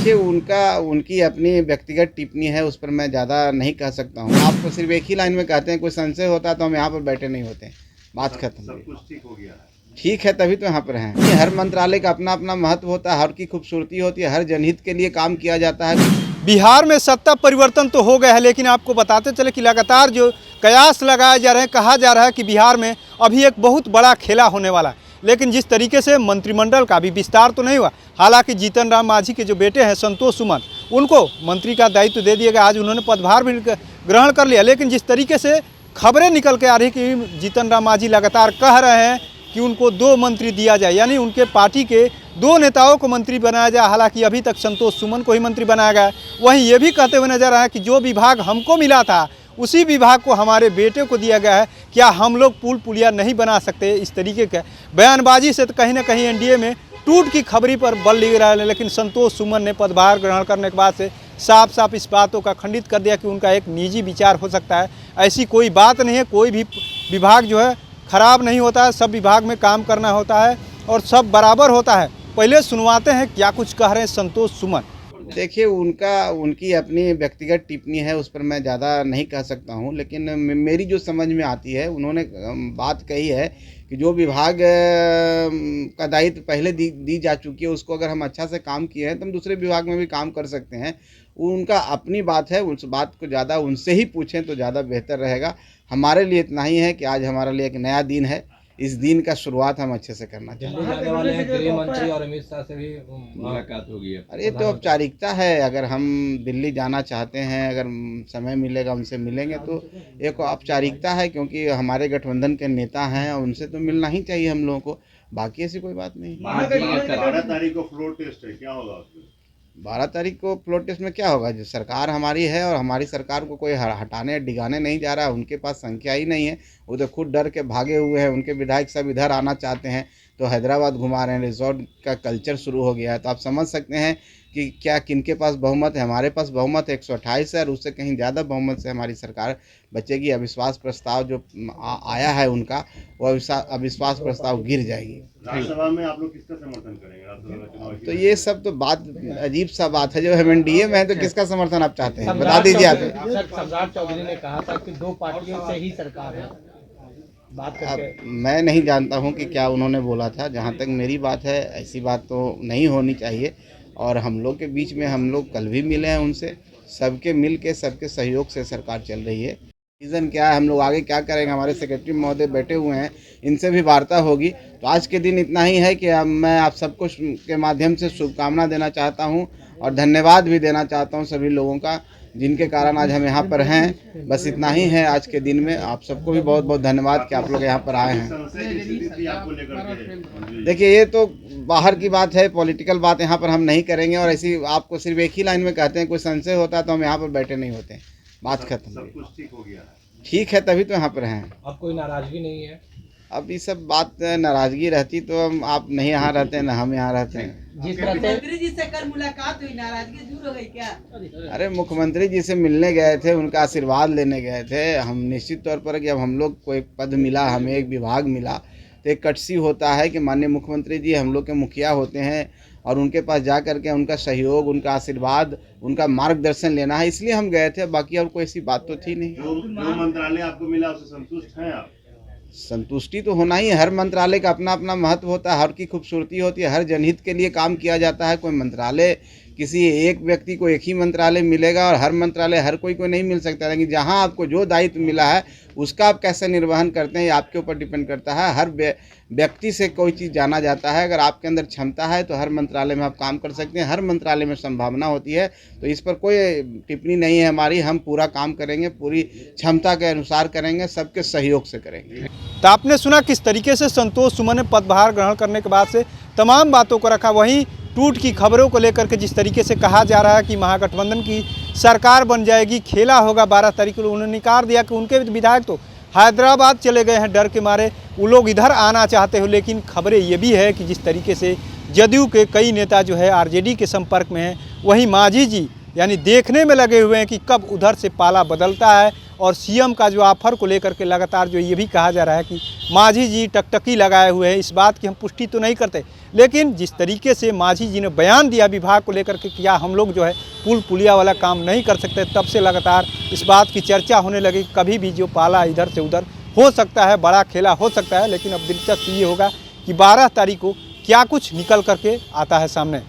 देखिए, उनकी अपनी व्यक्तिगत टिप्पणी है, उस पर मैं ज़्यादा नहीं कह सकता हूँ। आपको सिर्फ एक ही लाइन में कहते हैं, कोई संशय होता तो हम यहाँ पर बैठे नहीं होते। बात खत्म। सब कुछ ठीक हो गया है। ठीक है, तभी तो यहाँ पर हैं। हर मंत्रालय का अपना अपना महत्व होता है, हर की खूबसूरती होती है, हर जनहित के लिए काम किया जाता है। बिहार में सत्ता परिवर्तन तो हो गया है, लेकिन आपको बताते चले कि लगातार जो कयास लगाए जा रहे हैं, कहा जा रहा है कि बिहार में अभी एक बहुत बड़ा खेला होने वाला है। लेकिन जिस तरीके से मंत्रिमंडल का भी विस्तार तो नहीं हुआ, हालांकि जीतन राम मांझी के जो बेटे हैं संतोष सुमन, उनको मंत्री का दायित्व दे दिया गया। आज उन्होंने पदभार भी ग्रहण कर लिया। लेकिन जिस तरीके से खबरें निकल के आ रही कि जीतन राम मांझी लगातार कह रहे हैं कि उनको 2 मंत्री दिया जाए, यानी उनके पार्टी के 2 नेताओं को मंत्री बनाया जाए। हालांकि अभी तक संतोष सुमन को ही मंत्री बनाया गया है। वहीं ये भी कहते हुए नजर आया कि जो विभाग हमको मिला था उसी विभाग को हमारे बेटे को दिया गया है, क्या हम लोग पुल पुलिया नहीं बना सकते। इस तरीके के बयानबाजी से तो कहीं ना कहीं एनडीए में टूट की खबरी पर बल ले रहा है। लेकिन संतोष सुमन ने पदभार ग्रहण करने के बाद से साफ साफ इस बातों का खंडित कर दिया कि उनका एक निजी विचार हो सकता है। ऐसी कोई बात नहीं है। कोई भी विभाग जो है खराब नहीं होता है, सब विभाग में काम करना होता है और सब बराबर होता है। पहले सुनवाते हैं क्या कुछ कह रहे हैं संतोष सुमन। देखिए, उनकी अपनी व्यक्तिगत टिप्पणी है, उस पर मैं ज़्यादा नहीं कह सकता हूँ। लेकिन मेरी जो समझ में आती है, उन्होंने बात कही है कि जो विभाग का दायित्व पहले दी जा चुकी है, उसको अगर हम अच्छा से काम किए हैं तो हम दूसरे विभाग में भी काम कर सकते हैं। उनका अपनी बात है, उस बात को ज़्यादा उनसे ही पूछें तो ज़्यादा बेहतर रहेगा। हमारे लिए इतना ही है कि आज हमारे लिए एक नया दिन है। इस दिन का शुरुआत हम अच्छे से करना चाहते हैं। जाने वाले हैं गृह मंत्री और अमित शाह से भी मुलाकात होगी। अरे, तो औपचारिकता है। अगर हम दिल्ली जाना चाहते हैं, अगर समय मिलेगा उनसे मिलेंगे तो एक औपचारिकता है, क्योंकि हमारे गठबंधन के नेता हैं और उनसे तो मिलना ही चाहिए हम लोगों को। बाकी ऐसी कोई बात नहीं। 12 तारीख को फ्लोर टेस्ट है, क्या होगा उसमें? 12 तारीख को फ्लोर टेस्ट में क्या होगा? जो सरकार हमारी है और हमारी सरकार को कोई हटाने डिगाने नहीं जा रहा है। उनके पास संख्या ही नहीं है, वो तो खुद डर के भागे हुए हैं। उनके विधायक सब इधर आना चाहते हैं तो हैदराबाद घुमा रहे हैं। रिजॉर्ट का कल्चर शुरू हो गया है। तो आप समझ सकते हैं कि क्या किनके पास बहुमत है। हमारे पास बहुमत 128 है और उससे कहीं ज़्यादा बहुमत से हमारी सरकार बचेगी। अविश्वास प्रस्ताव जो आया है उनका, वो अविश्वास प्रस्ताव गिर जाएगी। राज्यसभा में आप लोग किसका समर्थन करेंगे राज्यसभा चुनाव की? तो ये सब तो बात अजीब सा बात है। जो हम एनडीए में है तो किसका समर्थन आप चाहते हैं, बता दीजिए आप। सम्राट चौधरी ने कहा था कि 2 पार्टियों से ही सरकार है। बात करके अब मैं नहीं जानता हूं कि क्या उन्होंने बोला था। जहां तक मेरी बात है, ऐसी बात तो नहीं होनी चाहिए। और हम लोग के बीच में, हम लोग कल भी मिले हैं उनसे, सबके मिल के सबके सहयोग से सरकार चल रही है। रीज़न क्या है, हम लोग आगे क्या करेंगे, हमारे सेक्रेटरी महोदय बैठे हुए हैं, इनसे भी वार्ता होगी। तो आज के दिन इतना ही है कि मैं आप सबको के माध्यम से शुभकामना देना चाहता हूं और धन्यवाद भी देना चाहता हूं सभी लोगों का, जिनके कारण आज हम यहाँ पर हैं। बस इतना ही है आज के दिन में। आप सबको भी बहुत बहुत धन्यवाद कि आप लोग यहाँ पर आए हैं। संशय की स्थिति थी आपको लेकर के। देखिए, ये तो बाहर की बात है, पॉलिटिकल बात यहाँ पर हम नहीं करेंगे। और ऐसी आपको सिर्फ एक ही लाइन में कहते हैं, कोई संशय होता तो हम यहाँ पर बैठे नहीं होते। बात खत्म। सब कुछ ठीक हो गया है। ठीक है, तभी तो यहाँ पर हैं। अब कोई नाराजगी नहीं है। अब ये सब बात नाराजगी रहती तो हम आप नहीं यहाँ रहते हैं, ना हम यहाँ रहते हैं। जिस तरह से मुख्यमंत्री जी से कल मुलाकात हुई, नाराजगी दूर हो गई क्या? अरे, मुख्यमंत्री जी से मिलने गए थे, उनका आशीर्वाद लेने गए थे। हम निश्चित तौर पर, जब हम लोग को एक पद मिला, हमें एक विभाग मिला, तो एक कटसी होता है कि माननीय मुख्यमंत्री जी हम लोग के मुखिया होते हैं और उनके पास जा करके उनका सहयोग, उनका आशीर्वाद, उनका मार्गदर्शन लेना है, इसलिए हम गए थे। बाकी और कोई ऐसी बात तो थी नहीं। जो मंत्रालय आपको मिला उससे संतुष्ट हैं आप? संतुष्टि तो होना ही है। हर मंत्रालय का अपना अपना महत्व होता है, हर की खूबसूरती होती है, हर जनहित के लिए काम किया जाता है। कोई मंत्रालय, किसी एक व्यक्ति को एक ही मंत्रालय मिलेगा और हर मंत्रालय हर कोई को नहीं मिल सकता। लेकिन जहां आपको जो दायित्व मिला है उसका आप कैसे निर्वहन करते हैं, ये आपके ऊपर डिपेंड करता है। हर व्यक्ति से कोई चीज़ जाना जाता है। अगर आपके अंदर क्षमता है तो हर मंत्रालय में आप काम कर सकते हैं। हर मंत्रालय में संभावना होती है। तो इस पर कोई टिप्पणी नहीं है हमारी। हम पूरा काम करेंगे, पूरी क्षमता के अनुसार करेंगे, सबके सहयोग से करेंगे। तो आपने सुना किस तरीके से संतोष सुमन ने पदभार ग्रहण करने के बाद से तमाम बातों को रखा। वहीं टूट की खबरों को लेकर के जिस तरीके से कहा जा रहा है कि महागठबंधन की सरकार बन जाएगी, खेला होगा 12 तारीख को, उन्होंने निकार दिया कि उनके विधायक तो हैदराबाद चले गए हैं डर के मारे, वो लोग इधर आना चाहते हो। लेकिन खबरें ये भी है कि जिस तरीके से जदयू के कई नेता जो है आरजेडी के संपर्क में हैं, वहीं मांझी जी यानी देखने में लगे हुए हैं कि कब उधर से पाला बदलता है। और सीएम का जो ऑफर को लेकर के लगातार जो ये भी कहा जा रहा है कि मांझी जी टकटकी लगाए हुए हैं, इस बात की हम पुष्टि तो नहीं करते, लेकिन जिस तरीके से मांझी जी ने बयान दिया विभाग को लेकर के किया हम लोग जो है पुल पुलिया वाला काम नहीं कर सकते, तब से लगातार इस बात की चर्चा होने लगी कभी भी जो पाला इधर से उधर हो सकता है, बड़ा खेला हो सकता है। लेकिन अब दिलचस्प ये होगा कि 12 तारीख को क्या कुछ निकल करके आता है सामने।